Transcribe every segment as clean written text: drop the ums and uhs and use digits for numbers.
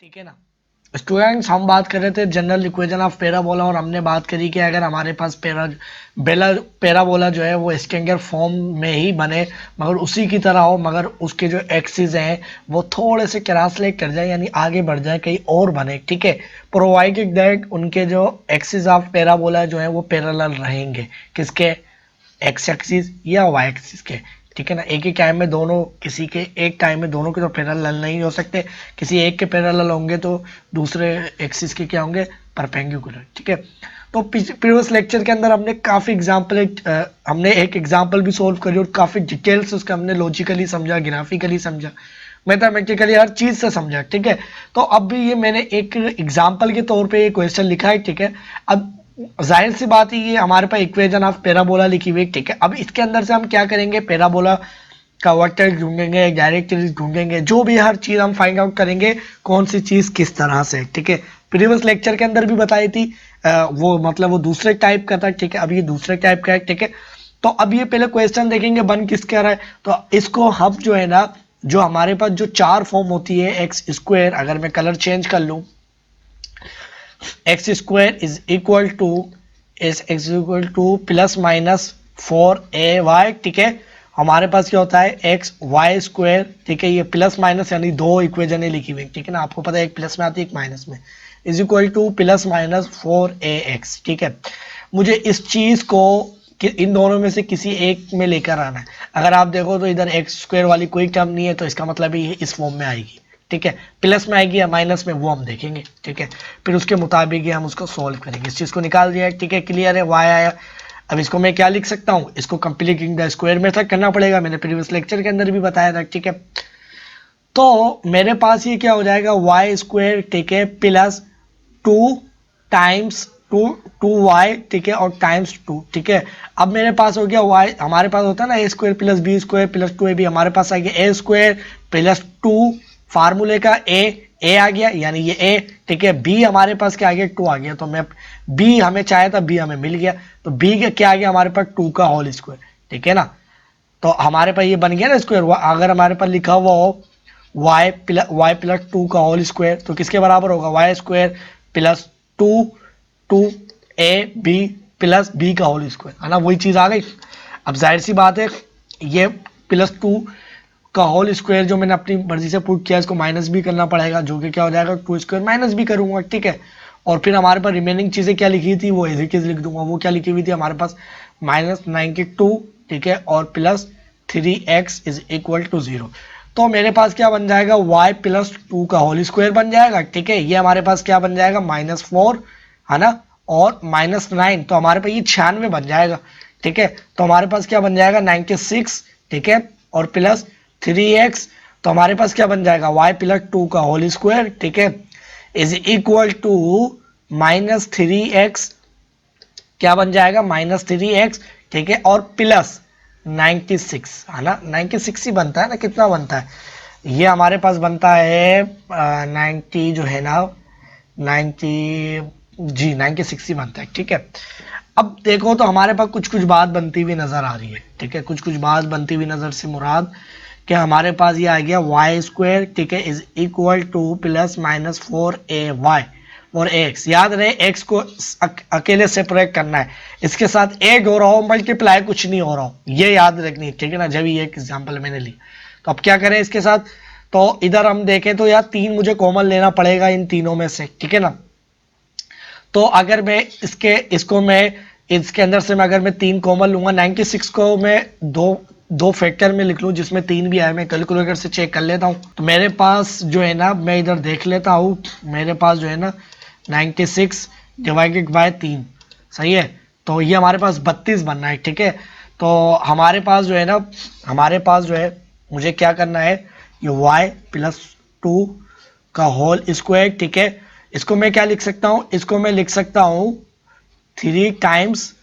ठीक है ना स्टूडेंट्स। हम बात कर रहे थे जनरल इक्वेशन ऑफ पैराबोला और हमने बात करी कि अगर हमारे पास पैराबोला जो है वो स्केंगर फॉर्म में ही बने मगर उसी की तरह हो, मगर उसके जो एक्सिस हैं वो थोड़े से ट्रांसलेट कर जाए यानी आगे बढ़ जाए, कहीं और बने। ठीक है, प्रोवाइडेड दैट उनके जो एक्सिस ऑफ पैराबोला जो है वो पैरेलल रहेंगे, किसके, एक्स एक्सिस या वाई एक्सिस के। ठीक है ना, एक ही टाइम में दोनों, किसी के एक टाइम में दोनों के तो पैरेलल नहीं हो सकते, किसी एक के पैरेलल होंगे तो दूसरे एक्सिस के क्या होंगे, परपेंडिकुलर। ठीक है, तो प्रीवियस लेक्चर के अंदर हमने काफ़ी एग्जाम्पल हमने एक एग्जाम्पल भी सोल्व करी और काफ़ी डिटेल से उसका हमने लॉजिकली समझा, ग्राफिकली समझा, मैथमेटिकली हर चीज़ से समझा। ठीक है, तो अब भी ये मैंने एक एग्जाम्पल के तौर पे ये क्वेश्चन लिखा है। ठीक है, अब जाहिर सी बात है ये हमारे पास इक्वेशन ऑफ पैराबोला लिखी हुई। ठीक है, अब इसके अंदर से हम क्या करेंगे, पैराबोला का वर्टेक्स ढूंढेंगे, डायरेक्ट्रिक्स ढूंढेंगे, जो भी हर चीज़ हम फाइंड आउट करेंगे कौन सी चीज़ किस तरह से। ठीक है, प्रीवियस लेक्चर के अंदर भी बताई थी वो मतलब वो दूसरे टाइप का था। ठीक है, अब ये दूसरे टाइप का है। ठीक है, तो अब ये पहले क्वेश्चन देखेंगे बन किसका रहा है। तो इसको हम जो है ना, जो हमारे पास जो चार फॉर्म होती है एक्स स्क्वायर, अगर मैं कलर चेंज कर लूँ, x square is x equal to plus minus 4ay। ठीक है, हमारे पास क्या होता है एक्स वाई स्क्वायर। ठीक है, ये प्लस माइनस यानी दो इक्वेशन लिखी हुई। ठीक है ना, आपको पता है एक प्लस में आती है एक माइनस में, is equal to plus minus 4ax। ठीक है, मुझे इस चीज को इन दोनों में से किसी एक में लेकर आना है। अगर आप देखो तो इधर एक्स स्क्वायर वाली कोई टर्म नहीं है, तो इसका मतलब ये इस फॉर्म में आएगी। ठीक है, प्लस में आएगी या माइनस में वो हम देखेंगे। ठीक है, फिर उसके मुताबिक ही हम उसको सॉल्व करेंगे। इस चीज़ को निकाल दिया है। ठीक है, क्लियर है, वाई आया। अब इसको मैं क्या लिख सकता हूँ, इसको कंप्लीटिंग द स्क्वायर मेथड करना पड़ेगा, मैंने प्रीवियस लेक्चर के अंदर भी बताया था। ठीक है, तो मेरे पास ये क्या हो जाएगा, वाई स्क्वायर। ठीक है, प्लस 2 टाइम्स टू वाई। ठीक है, और टाइम्स 2। ठीक है, अब मेरे पास हो गया वाई, हमारे पास होता है ना A square plus B square plus 2ab, हमारे पास आ गया ए स्क्वायर प्लस 2 फार्मूले का ए आ गया यानी ये ए। ठीक है, बी हमारे पास क्या आ गया, 2 आ गया, तो मैं बी हमें चाहिए था, बी हमें मिल गया, तो बी का क्या आ गया हमारे पास 2 का होल स्क्वायर। ठीक है ना, तो हमारे पास ये बन गया ना स्क्वायर। अगर हमारे पास लिखा हुआ हो वाई प्लस 2 का होल स्क्वायर तो किसके बराबर होगा, y square plus 2ab plus b का होल स्क्वायर, है ना, वही चीज़ आ गई। अब जाहिर सी बात है ये प्लस 2 का होल स्क्वायर जो मैंने अपनी मर्जी से पुट किया, इसको माइनस भी करना पड़ेगा, जो कि क्या हो जाएगा 2 स्क्वायर, माइनस भी करूंगा। ठीक है, और फिर हमारे पास रिमेनिंग चीज़ें क्या लिखी थी वो इसी चीज़ लिख दूंगा। वो क्या लिखी हुई थी हमारे पास, -92। ठीक है, और plus 3x is equal to 0। तो मेरे पास क्या बन जाएगा, y प्लस 2 का होल स्क्वायर बन जाएगा। ठीक है, ये हमारे पास क्या बन जाएगा, -4, है ना, और -9, तो हमारे पास ये 96 बन जाएगा। ठीक है, तो हमारे पास क्या बन जाएगा 96। ठीक है, और प्लस 3x, तो हमारे पास क्या बन जाएगा y प्लस 2 का होल स्क्वायर। ठीक है, इज इक्वल टू -3x, क्या बन जाएगा -3x। ठीक है, और प्लस 96, है ना, 96 ही बनता है ना, कितना बनता है ये हमारे पास बनता है 90 जो है ना 90 जी 96 ही बनता है। ठीक है, अब देखो तो हमारे पास कुछ कुछ बात बनती हुई नजर आ रही है। ठीक है, कुछ कुछ बात बनती हुई नजर से मुराद कि हमारे पास ये आ गया वाई स्क्वायर। ठीक है, is equal to plus minus 4ay और एक्स। याद रहे एक्स को अकेले सेपरेट करना है, इसके साथ ऐड हो रहा हो मल्टीप्लाई कुछ नहीं हो रहा हो, ये याद रखनी है। ठीक है ना, जब ये एग्जाम्पल मैंने ली, तो अब क्या करें इसके साथ, तो इधर हम देखें तो यार 3 मुझे कॉमन लेना पड़ेगा इन तीनों में से। ठीक है ना, तो अगर मैं इसको मैं इसके अंदर से मैं अगर मैं 3 कॉमन लूंगा, 96 को मैं दो फैक्टर में लिख लूँ जिसमें 3 भी आए, मैं कैलकुलेटर से चेक कर लेता हूँ। तो मेरे पास जो है ना, मैं इधर देख लेता हूँ, मेरे पास जो है ना 96 डिवाइडेड बाय 3, सही है, तो ये हमारे पास 32 बनना है। ठीक है, तो हमारे पास जो है ना, हमारे पास जो है मुझे क्या करना है, ये y प्लस 2 का होल स्क्वायर। ठीक है, इसको मैं क्या लिख सकता हूँ, इसको मैं लिख सकता हूँ 3 टाइम्स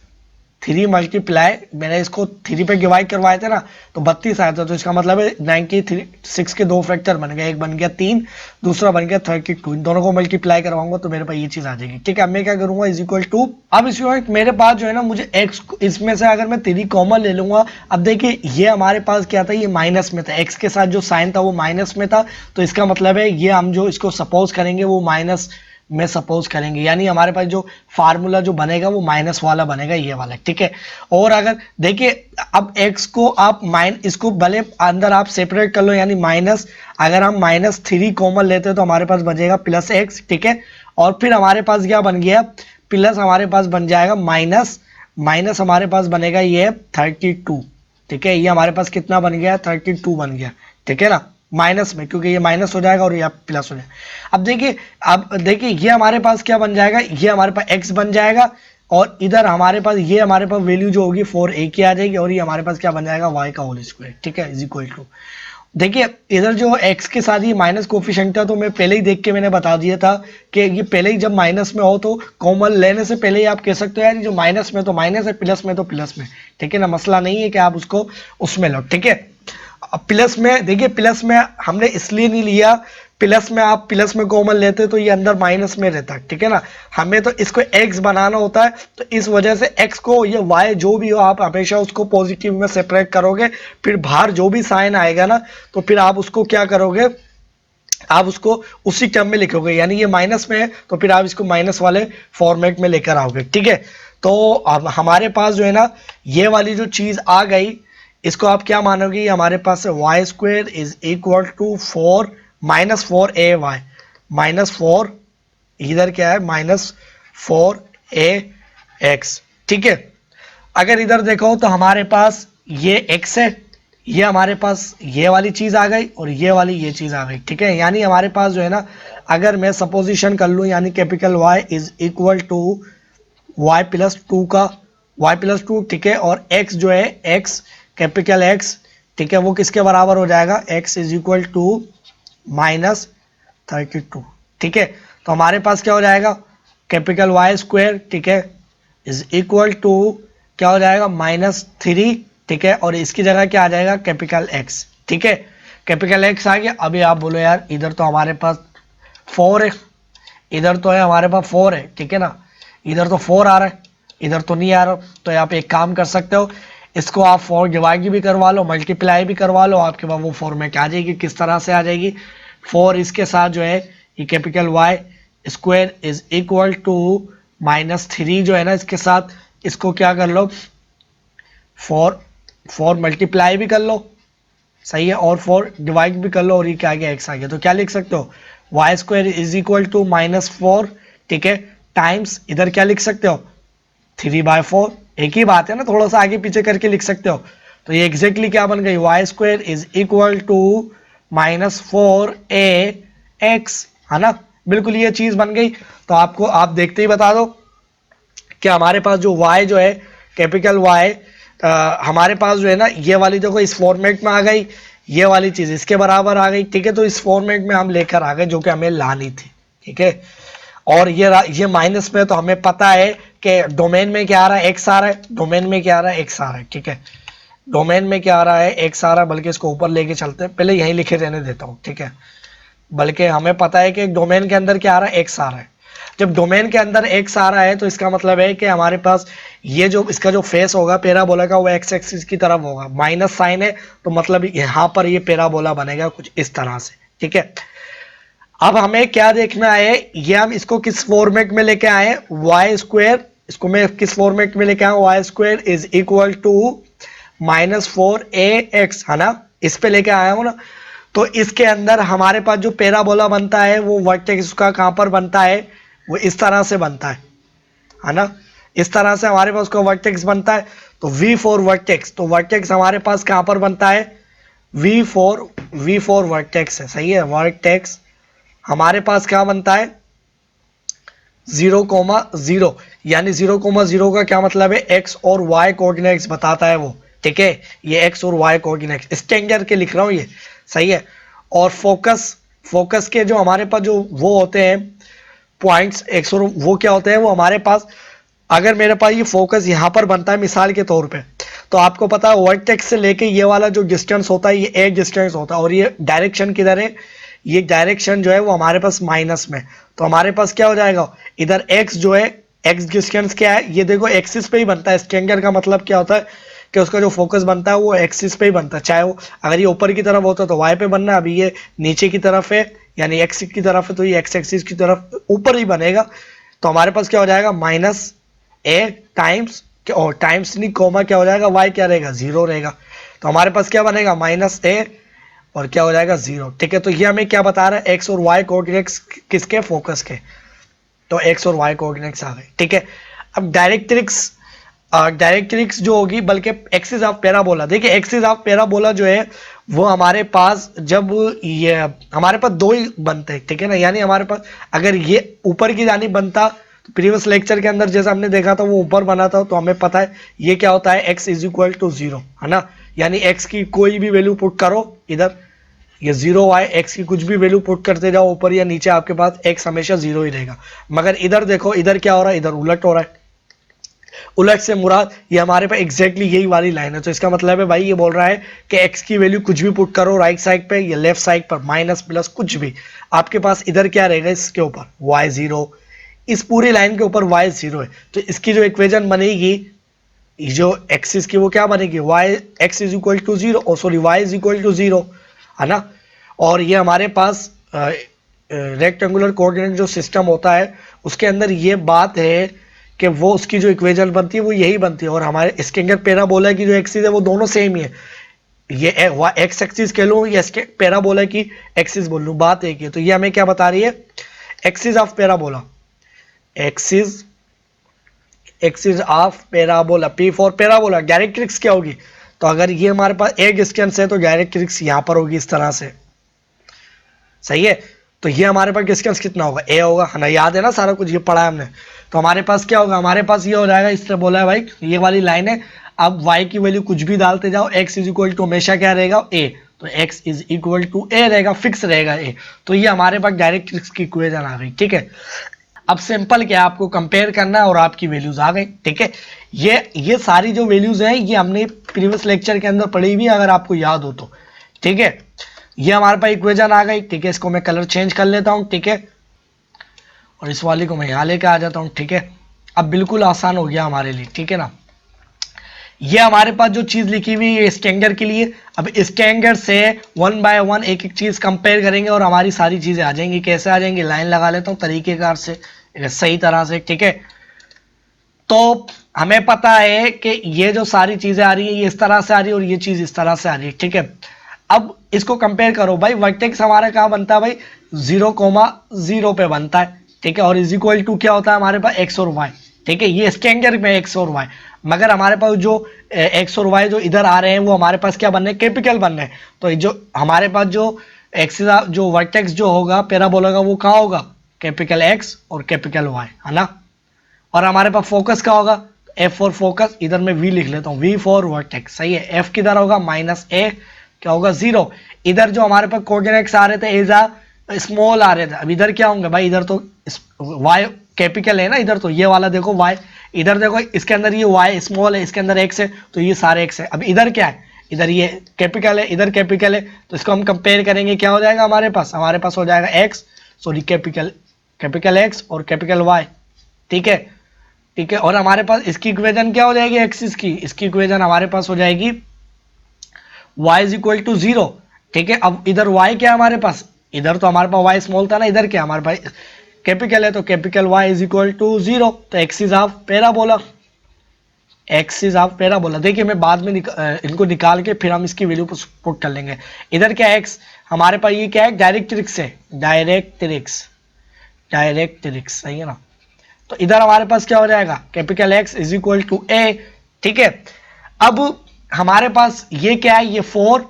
3 मल्टीप्लाई, मैंने इसको 3 पे डिवाइड करवाए थे ना, तो 32 आया था, तो इसका मतलब है 96 के 2 फैक्टर बन गए, एक बन गया 3, दूसरा बन गया 32। इन दोनों को मल्टीप्लाई करवाऊंगा तो मेरे पास ये चीज आ जाएगी। ठीक है, अब मैं क्या करूंगा, इज इक्वल टू, अब इसमें मेरे पास जो है ना, मुझे एक्स इसमें से अगर मैं 3 कॉमन ले लूंगा, अब देखिए ये हमारे पास क्या था, ये माइनस में था, एक्स के साथ जो साइन था वो माइनस में था, तो इसका मतलब है ये हम जो इसको सपोज करेंगे वो माइनस में सपोज करेंगे, यानी हमारे पास जो फार्मूला जो बनेगा वो माइनस वाला बनेगा, ये वाला। ठीक है, और अगर देखिए अब x को आप इसको भले अंदर आप सेपरेट कर लो, यानी माइनस, अगर हम -3 कॉमन लेते हैं तो हमारे पास बचेगा प्लस x। ठीक है, और फिर हमारे पास क्या बन गया, प्लस हमारे पास बन जाएगा माइनस, माइनस हमारे पास बनेगा ये 32। ठीक है, ये हमारे पास कितना बन गया, 32 बन गया। ठीक है ना, माइनस में, क्योंकि ये माइनस हो जाएगा और ये प्लस हो जाएगा। अब देखिए ये हमारे पास क्या बन जाएगा, ये हमारे पास x बन जाएगा, और इधर हमारे पास ये हमारे पास वैल्यू जो होगी 4a की आ जाएगी, और ये हमारे पास क्या बन जाएगा, y का होल स्क्वायर। ठीक है, इज इक्वल टू, देखिए इधर जो x के साथ ही माइनस कोफिशिएंट था, तो मैं पहले ही देख के मैंने बता दिया था कि ये पहले ही जब माइनस में हो तो कॉमन लेने से पहले ही आप कह सकते हो यार जो माइनस में तो माइनस है, प्लस में तो प्लस में। ठीक है ना, मसला नहीं है कि आप उसको उसमें लो। ठीक है, प्लस में देखिए, प्लस में हमने इसलिए नहीं लिया, प्लस में आप प्लस में कॉमन लेते तो ये अंदर माइनस में रहता। ठीक है ना, हमें तो इसको x बनाना होता है, तो इस वजह से x को ये y जो भी हो आप हमेशा उसको पॉजिटिव में सेपरेट करोगे, फिर बाहर जो भी साइन आएगा ना तो फिर आप उसको क्या करोगे, आप उसको उसी टर्म में लिखोगे, यानी ये माइनस में है तो फिर आप इसको माइनस वाले फॉर्मेट में लेकर आओगे। ठीक है, तो अब हमारे पास जो है ना ये वाली जो चीज आ गई, इसको आप क्या मानोगे, हमारे पास है y square is equal to 4 -4ay, -4 इधर क्या है -4ax। ठीक है, अगर इधर देखो तो हमारे पास ये x है, ये हमारे पास ये वाली चीज आ गई और ये वाली ये चीज आ गई। ठीक है, यानी हमारे पास जो है ना, अगर मैं सपोजिशन कर लूं, यानी capital y is equal to y plus 2 का y+2। ठीक है, और x जो है x कैपिटल X, ठीक है, वो किसके बराबर हो जाएगा, x इज इक्वल टू -32। ठीक है, तो हमारे पास क्या हो जाएगा, कैपिटल Y स्क्वायर, ठीक है, इज इक्वल टू क्या हो जाएगा, -3। ठीक है, और इसकी जगह क्या आ जाएगा, कैपिटल X। ठीक है, कैपिटल X आ गया। अभी आप बोलो यार इधर तो हमारे पास 4 है, इधर तो है हमारे पास 4 है। ठीक है ना, इधर तो 4 आ रहा है, इधर तो नहीं आ रहा, तो आप एक काम कर सकते हो, इसको आप 4 डिवाइड भी करवा लो, मल्टीप्लाई भी करवा लो, आपके पास वो फॉर्मेट आ जाएगी। किस तरह से आ जाएगी, 4 इसके साथ जो है ये capital Y square is equal to -3 जो है ना इसके साथ, इसको क्या कर लो, 4 मल्टीप्लाई भी कर लो, सही है, और 4 डिवाइड भी कर लो, और ये क्या आ गया, x आ गया। तो क्या लिख सकते हो, y square is equal to -4, ठीक है, टाइम्स इधर क्या लिख सकते हो, 3/4। एक ही बात है ना, थोड़ा सा आगे पीछे करके लिख सकते हो। तो ये एग्जैक्टली क्या बन गई, y square is equal to -4ax, है ना, बिल्कुल ये चीज बन गई। तो आपको आप देखते ही बता दो कि हमारे पास जो y जो है कैपिटल Y हमारे पास जो है ना ये वाली देखो इस फॉर्मेट में आ गई, ये वाली चीज इसके बराबर आ गई। ठीक है, तो इस फॉर्मेट में हम लेकर आ गए जो कि हमें लानी थी। ठीक है, और ये माइनस में, तो हमें पता है कि डोमेन में क्या आ रहा है, x आ रहा है, डोमेन में क्या आ रहा है, x आ रहा है। ठीक है, डोमेन में क्या आ रहा है, x आ रहा है, बल्कि इसको ऊपर लेके चलते हैं, पहले यहीं लिखे रहने देता हूँ। ठीक है, बल्कि हमें पता है कि डोमेन के अंदर क्या आ रहा है, x आ रहा है। जब डोमेन के अंदर x आ रहा है तो इसका मतलब है कि हमारे पास ये जो इसका जो फेस होगा पैराबोला का, वो x एक्सिस की तरफ होगा, माइनस साइन है तो मतलब यहाँ पर ये पैराबोला बनेगा कुछ इस तरह से। ठीक है, अब हमें क्या देखना है, ये हम इसको किस फॉर्मेट में लेके आए, वाई स्क्वायर, इसको मैं किस फॉर्मेट में लेके आया, y square is equal to -4ax, है ना, इस पे लेके आया हूं ना। तो इसके अंदर हमारे पास जो पैराबोला बनता है वो वर्टेक्स का कहां पर बनता है, वो इस तरह से बनता है ना, इस तरह से हमारे पास उसका वर्टेक्स बनता है। तो V4 वर्टेक्स, तो वर्टेक्स हमारे पास कहां पर बनता है, V4 वर्टेक्स है, सही है, वर्टेक्स हमारे पास क्या बनता है 0,0, यानी 0,0 का क्या मतलब है, x और y कोऑर्डिनेट्स बताता है वो। ठीक है, ये x और y कोऑर्डिनेट्स स्टैंडर्ड के लिख रहा हूं ये, सही है। और फोकस के जो हमारे पास जो वो होते हैं पॉइंट्स x और वो क्या होते हैं, वो हमारे पास अगर मेरे पास ये फोकस यहाँ पर बनता है मिसाल के तौर पे, तो आपको पता है वर्टेक्स से लेके ये वाला जो डिस्टेंस होता है ये एक डिस्टेंस होता है, और ये डायरेक्शन किधर है, ये डायरेक्शन जो है वो हमारे पास माइनस में। तो हमारे पास क्या हो जाएगा, इधर एक्स जो है, एक्स डिस्टेंस क्या है, ये देखो एक्सिस पे ही बनता है। स्ट्रेंगर का मतलब क्या होता है कि उसका जो फोकस बनता है वो एक्सिस पे ही बनता है, चाहे वो अगर ये ऊपर की तरफ होता है तो वाई पे बनना है, अभी ये नीचे की तरफ है यानी एक्स की तरफ है तो ये एक्स एक्सिस की तरफ ऊपर ही बनेगा। तो हमारे पास क्या हो जाएगा, माइनस ए टाइम्स, और टाइम्स नहीं कोमा क्या हो जाएगा, वाई क्या रहेगा, जीरो रहेगा। तो हमारे पास क्या बनेगा, माइनस ए और क्या हो जाएगा, जीरो। ठीक है, तो ये हमें क्या बता रहा है, एक्स और वाई कोऑर्डिनेट्स किसके, फोकस के। तो एक्स और वाई कोऑर्डिनेट्स आ गए। ठीक है, अब डायरेक्ट्रिक्स जो होगी, बल्कि एक्सिस ऑफ पैराबोला, देखिए एक्सिस ऑफ पैराबोला जो है वो हमारे पास जब ये हमारे पास दो ही बनते हैं, ठीक है ना, यानी हमारे पास अगर ये ऊपर की जानी बनता तो प्रीवियस लेक्चर के अंदर जैसा हमने देखा था वो ऊपर बना था, तो हमें पता है ये क्या होता है, x is equal to zero, है ना, यानी x की कोई भी वैल्यू पुट करो इधर, ये जीरो आए, x की कुछ भी वैल्यू पुट करते जाओ ऊपर या नीचे, आपके पास x हमेशा जीरो ही रहेगा। मगर इधर देखो, इधर क्या हो रहा है, इधर उलट हो रहा है। उलट से मुराद ये हमारे पे एग्जैक्टली यही वाली लाइन है, तो इसका मतलब है भाई ये बोल रहा है कि x की वैल्यू कुछ भी पुट करो राइट साइड पे या लेफ्ट साइड पर, माइनस प्लस कुछ भी, आपके पास इधर क्या रहेगा, इसके ऊपर y जीरो, इस पूरी लाइन के ऊपर y जीरो है। तो इसकी जो इक्वेशन बनेगी, जो एक्सिस की वो क्या बनेगी, y x is equal to zero, और sorry y is equal to zero, है ना। और ये हमारे पास रेक्टेंगुलर कोऑर्डिनेट जो सिस्टम होता है उसके अंदर ये बात है कि वो उसकी जो इक्वेशन बनती है वो यही बनती है, और हमारे स्केंगर पैराबोला की जो एक्सिस है वो दोनों सेम ही है। ये एक्स एक्सिस कह लूँ या पैराबोला की एक्सिस बोल लूँ, बात एक है। तो ये हमें क्या बता रही है, axis of parabola, axis of parabola, P for parabola. Directrix क्या होगी, तो अगर ये हमारे पास एक डिस्टेंस है तो डायरेक्ट्रिक्स यहाँ पर होगी इस तरह से, सही है। तो ये हमारे पास डिस्टेंस कितना होगा, ए होगा, है ना, याद है ना सारा कुछ ये पढ़ा है हमने। तो हमारे पास क्या होगा, हमारे पास ये हो जाएगा, इस तरह बोला है भाई ये वाली लाइन है, अब y की वैल्यू कुछ भी डालते जाओ, x इज इक्वल टू हमेशा क्या रहेगा, a, तो x is equal to a रहेगा, फिक्स रहेगा a। तो ये हमारे पास डायरेक्ट्रिक्स की इक्वेशन आ गई। ठीक है, अब सिंपल क्या, आपको कंपेयर करना है और आपकी वैल्यूज आ गई। ठीक है, ये सारी जो वैल्यूज हैं ये हमने प्रीवियस लेक्चर के अंदर पढ़ी हुई, अगर आपको याद हो तो। ठीक है, ये हमारे पास इक्वेशन आ गई। ठीक है, इसको मैं कलर चेंज कर लेता हूँ। ठीक है, और इस वाले को मैं यहाँ लेके आ जाता हूँ। ठीक है, अब बिल्कुल आसान हो गया हमारे लिए। ठीक है ना, ये हमारे पास जो चीज लिखी हुई है स्टेंगर के लिए, अब स्टेंगर से वन बाय वन एक एक चीज कंपेयर करेंगे और हमारी सारी चीजें आ जाएंगी। कैसे आ जाएंगी, लाइन लगा लेता हूँ तरीकेकार से, सही तरह से। ठीक है, तो हमें पता है कि ये जो सारी चीजें आ रही है ये इस तरह से आ रही है और ये चीज इस तरह से आ रही है। ठीक है, अब इसको कंपेयर करो भाई, वर्टेक्स हमारा कहाँ बनता है भाई, 0,0 पे बनता है। ठीक है, और इज इक्वल टू क्या होता है हमारे पास, एक्स और वाई। ठीक है, ये स्टेंगर में एक्स और वाई, मगर हमारे पास जो एक्स और वाई जो इधर आ रहे हैं वो हमारे पास क्या बनने, कैपिटल बनने हैं। तो जो हमारे पास जो एक्सिस जो वर्टेक्स जो होगा पैराबोला का वो कहाँ होगा, कैपिटल एक्स और कैपिटल वाई, है ना। और हमारे पास फोकस का होगा, एफ फॉर फोकस, इधर मैं वी लिख लेता हूँ, वी फॉर वर्टेक्स, सही है। एफ किधर होगा, माइनस ए, क्या होगा, जीरो। इधर जो हमारे पास कोऑर्डिनेट्स आ रहे थे एज आ स्मॉल आ रहे थे, अब इधर क्या होंगे भाई, इधर तो वाई कैपिटल है ना, इधर तो ये वाला देखो वाई, इधर देखो इसके अंदर ये वाई स्मॉल है, इसके अंदर एक्स है, तो ये सारे एक्स है। अब इधर क्या है, इधर ये कैपिटल है, इधर कैपिटल है, तो इसको हम कंपेयर करेंगे, क्या हो जाएगा हमारे पास हो जाएगा एक्स, सॉरी कैपिटल एक्स और कैपिटल वाई। ठीक है, ठीक है, और हमारे पास इसकी इक्वेशन क्या हो जाएगी, एक्सिस की, इसकी इक्वेशन हमारे पास हो जाएगी y is equal to zero. ठीक है, अब इधर y क्या है हमारे पास, इधर तो हमारे पास y स्मॉल था ना, इधर क्या हमारे पास कैपिटल है, तो capital y is equal to zero. तो axis of parabola, axis of parabola, देखिए मैं बाद में इनको निकाल के फिर हम इसकी वैल्यू पुट कर लेंगे। इधर क्या है x, हमारे पास ये क्या है, डायरेक्ट्रिक्स है, डायरेक्ट्रिक्स सही है ना। तो इधर हमारे पास क्या हो जाएगा, capital x is equal to a। ठीक है, अब हमारे पास ये क्या है, ये 4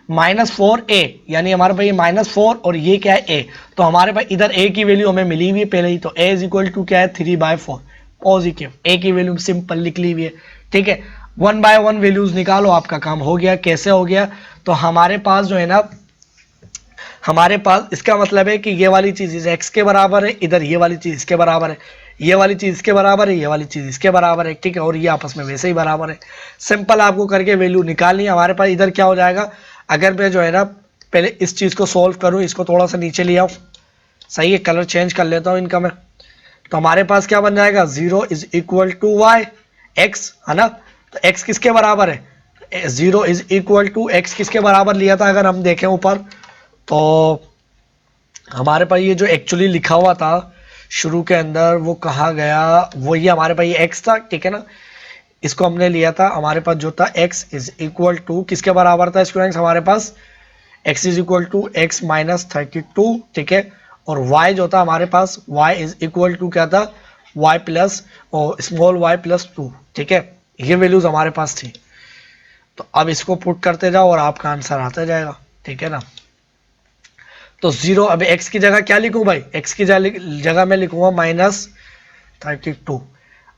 माइनस 4a, यानी हमारे पास ये -4 और ये क्या है a, तो हमारे पास इधर a की वैल्यू हमें मिली हुई है पहले ही, तो a इज इक्वल टू क्या है, 3/4 पॉजिटिव, a की वैल्यू सिंपल लिख ली हुई है। ठीक है, 1 बाय 1 वैल्यूज निकालो, आपका काम हो गया। कैसे हो गया, तो हमारे पास जो है ना, हमारे पास इसका मतलब है कि ये वाली चीज इस x के बराबर है, इधर ये वाली चीज इसके बराबर है, ये वाली चीज़ इसके बराबर है, ये वाली चीज़ इसके बराबर है, ठीक है, और ये आपस में वैसे ही बराबर है। सिंपल आपको करके वैल्यू निकालनी है। हमारे पास इधर क्या हो जाएगा, अगर मैं जो है ना पहले इस चीज़ को सॉल्व करूँ, इसको थोड़ा सा नीचे ले आऊँ, सही है, कलर चेंज कर लेता हूँ इनका मैं, तो हमारे पास क्या बन जाएगा, 0 is equal to y x, है ना। तो x किसके बराबर है, 0 इज इक्वल टू एक्स किसके बराबर लिया था, अगर हम देखें ऊपर तो हमारे पास ये जो एक्चुअली लिखा हुआ था शुरू के अंदर वो कहाँ गया, वो ये हमारे पास ये x था, ठीक है ना, इसको हमने लिया था, हमारे पास जो था x इज इक्वल टू किसके बराबर था स्टूडेंट्स, हमारे पास x is equal to x minus 32, ठीक है, और y जो था हमारे पास y इज इक्वल टू क्या था, y प्लस और स्मॉल y प्लस 2, ठीक है, ये वैल्यूज हमारे पास थी। तो अब इसको पुट करते जाओ और आपका आंसर आता जाएगा, ठीक है ना। तो 0, अब x की जगह क्या लिखूं भाई, x की जगह मैं लिखूंगा -32।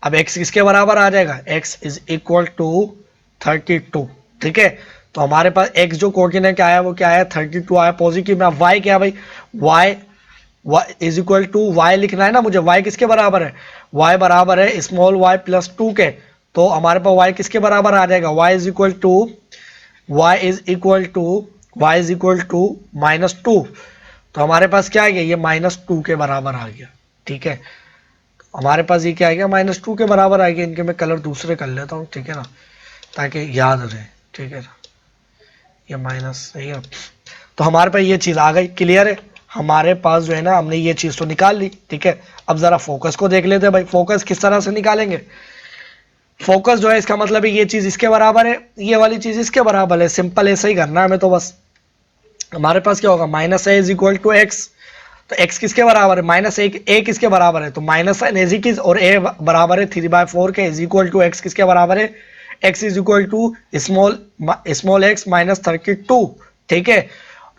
अब x किसके बराबर आ जाएगा, x इज इक्वल टू 32, ठीक है। तो हमारे पास x जो कोऑर्डिनेट क्या आया वो क्या आया, 32 आया पॉजिटिव में। अब y क्या भाई, y is equal to y लिखना है ना मुझे, y किसके बराबर है, y बराबर है स्मॉल y प्लस 2 के। तो हमारे पास y किसके बराबर आ जाएगा, y इज इक्वल टू -2। तो हमारे पास क्या आ गया, ये -2 के बराबर आ गया, ठीक है। हमारे पास ये क्या आ गया, -2 के बराबर आ गया। इनके मैं कलर दूसरे कर लेता हूँ, ठीक है ना, ताकि याद रहे, ठीक है ना, ये माइनस सही है। तो हमारे पास ये चीज़ आ गई, क्लियर है। हमारे पास जो है ना हमने ये चीज़ तो निकाल ली, ठीक है। अब ज़रा फोकस को देख लेते हैं भाई, फोकस किस तरह से निकालेंगे। फोकस जो है इसका मतलब है ये चीज़ इसके बराबर है, ये वाली चीज़ इसके बराबर है, सिंपल ऐसा ही करना है हमें। तो बस हमारे पास क्या होगा, -a is equal to x, तो x किसके बराबर है, -a किसके बराबर है, तो माइनस साइन एज किस, और a बराबर है 3/4 के, इज इक्वल टू x किसके बराबर है, x is equal to small x -32, ठीक है।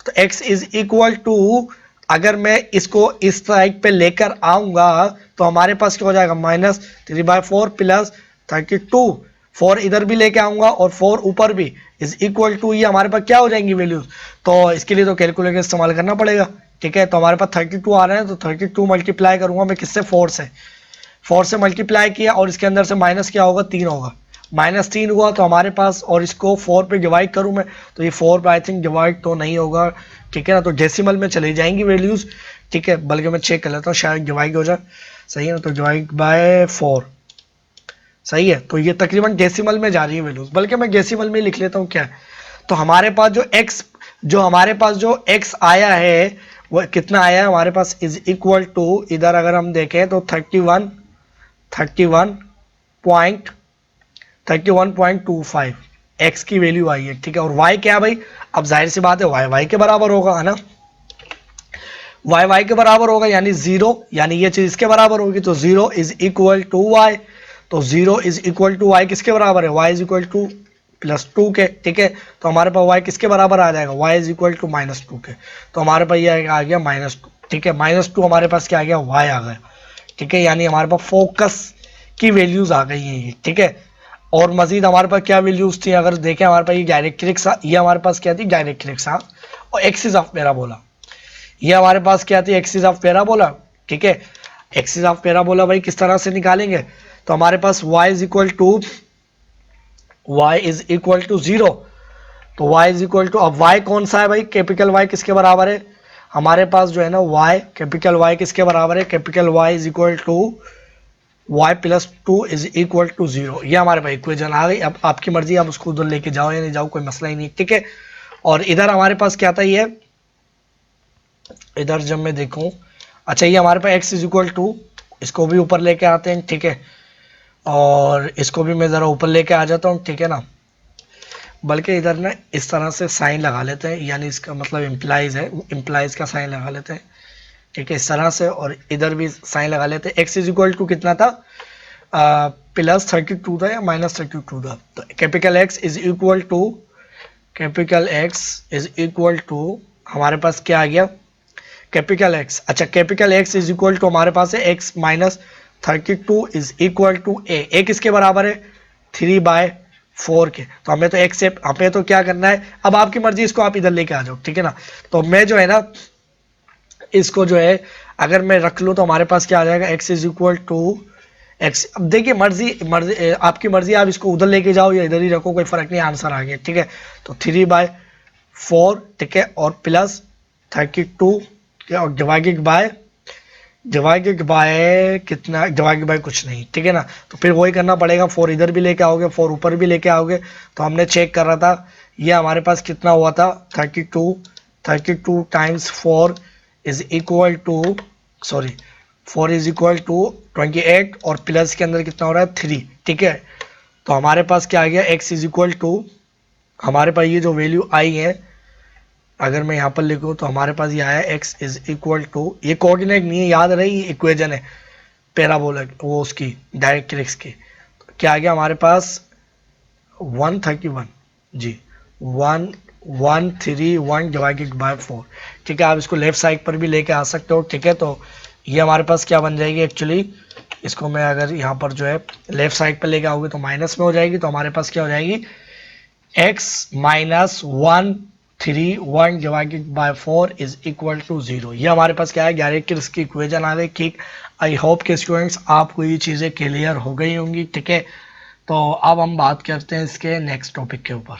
तो x इज इक्वल टू, अगर मैं इसको इस साइड पे लेकर आऊंगा तो हमारे पास क्या हो जाएगा, -3/4 प्लस 32, 4 इधर भी लेके आऊंगा और 4 ऊपर भी, इज इक्वल टू, ये हमारे पास क्या हो जाएंगी वैल्यूज। तो इसके लिए तो कैलकुलेटर इस्तेमाल करना पड़ेगा, ठीक है। तो हमारे पास 32 आ रहे हैं, तो 32 मल्टीप्लाई करूंगा मैं किससे, 4 से मल्टीप्लाई किया, और इसके अंदर से माइनस क्या होगा, 3 होगा, -3 हुआ। तो हमारे पास, और इसको 4 पे डिवाइड करूं मैं, तो ये 4 पे आई थिंक डिवाइड तो नहीं होगा, ठीक है ना, तो डेसिमल में चली जाएंगी वैल्यूज, ठीक है। बल्कि मैं चेक कर लेता हूँ, शायद डिवाइड हो जाए, सही है ना, तो डिवाइड बाय 4, सही है। तो ये तकरीबन डेसिमल में जा रही है वैल्यूज, बल्कि मैं डेसिमल में लिख लेता हूँ क्या है। तो हमारे पास जो x आया है वो कितना आया है हमारे पास, इज इक्वल टू, इधर अगर हम देखें तो 31.25 x की वैल्यू आई है, ठीक है। और y क्या है भाई, अब जाहिर सी बात है y के बराबर होगा, है ना, y के बराबर होगा, यानी 0, यानी ये चीज इसके बराबर होगी। तो 0 इज इक्वल टू y, तो 0 इज इक्वल टू y किसके बराबर है, y इज इक्वल टू +2 के, ठीक है। तो हमारे पास y किसके बराबर आ जाएगा, y इज इक्वल टू -2 के। तो हमारे पास ये आ गया -2, ठीक है, -2 हमारे पास क्या आ गया, y आ गया, ठीक है। यानी हमारे पास फोकस की वैल्यूज आ गई है, ठीक है। और मजीद हमारे पास क्या वैल्यूज थी, अगर देखें हमारे पास ये डायरेक्ट्रिक्स, ये हमारे पास क्या थी, डायरेक्ट्रिक्स, और एक्सिस ऑफ पैराबोला, ये हमारे पास क्या थी, एक्सिस ऑफ पैराबोला, ठीक है। एक्सिस ऑफ पैराबोला भाई किस तरह से निकालेंगे, तो हमारे पास y इज इक्वल टू 0, तो y इज इक्वल टू, अब y कौन सा है भाई, कैपिटल Y किसके बराबर है, हमारे पास जो है ना y, कैपिटल Y किसके बराबर है, capital Y is equal to y plus 2 is equal to 0। ये हमारे पास इक्वेशन आ गई। अब आपकी मर्जी, आप उसको उधर लेके जाओ या नहीं जाओ, कोई मसला ही नहीं, ठीक है। और इधर हमारे पास क्या था, ये इधर जब मैं देखूं, अच्छा ये हमारे पास x इज इक्वल टू, इसको भी ऊपर लेके आते हैं, ठीक है, और इसको भी मैं ज़रा ऊपर लेके आ जाता हूँ, ठीक है ना। बल्कि इधर ना इस तरह से साइन लगा लेते हैं, यानी इसका मतलब इम्प्लाइज है, इम्प्लाइज का साइन लगा लेते हैं, ठीक है, इस तरह से, और इधर भी साइन लगा लेते हैं। x इज इक्वल टू कितना था, +32 था या -32 था। तो capital X is equal to हमारे पास क्या आ गया, कैपिटल X, अच्छा capital X is equal to हमारे पास है x -32 is equal to a किसके बराबर है, 3/4 के। तो हमें तो x से, हमें तो क्या करना है, अब आपकी मर्जी, इसको आप इधर लेके आ जाओ, ठीक है ना। तो मैं जो है ना इसको जो है, अगर मैं रख लूँ तो हमारे पास क्या आ जाएगा, x is equal to x. अब देखिए मर्जी मर्जी आपकी मर्जी, आप इसको उधर लेके जाओ या इधर ही रखो, कोई फर्क नहीं, आंसर आ गया, ठीक है। तो 3/4, ठीक है, और प्लस 32, और डिवाइडेड बाय कितना, डिवाइडेड बाय कुछ नहीं, ठीक है ना। तो फिर वही करना पड़ेगा, 4 इधर भी लेके आओगे, 4 ऊपर भी लेके आओगे। तो हमने चेक कर रहा था, ये हमारे पास कितना हुआ था, 32 times 4 is equal to, sorry 4 is equal to 28, और प्लस के अंदर कितना हो रहा है 3, ठीक है। तो हमारे पास क्या आ गया, x इज इक्वल टू, हमारे पास ये जो वैल्यू आई है, अगर मैं यहाँ पर लिखूँ तो हमारे पास ये आया x इज इक्वल टू, ये कोऑर्डिनेट नहीं है, याद रही, ये इक्वेशन है पैराबोला वो उसकी डायरेक्ट्रिक्स की। तो क्या आ गया हमारे पास 131 जी, 1131 डिवाइडेड बाय 4, ठीक है। आप इसको लेफ्ट साइड पर भी लेके आ सकते हो, ठीक है। तो ये हमारे पास क्या बन जाएगी एक्चुअली, इसको मैं अगर यहाँ पर जो है लेफ्ट साइड पर लेके आओगे तो माइनस में हो जाएगी। तो हमारे पास क्या हो जाएगी, x minus 131 divided by 4 is equal to 0। ये हमारे पास क्या है, डायरेक्ट इसकी इक्वेशन आ गई, ठीक। आई होप के स्टूडेंट्स आपको ये चीज़ें क्लियर हो गई होंगी, ठीक है। तो अब हम बात करते हैं इसके नेक्स्ट टॉपिक के ऊपर।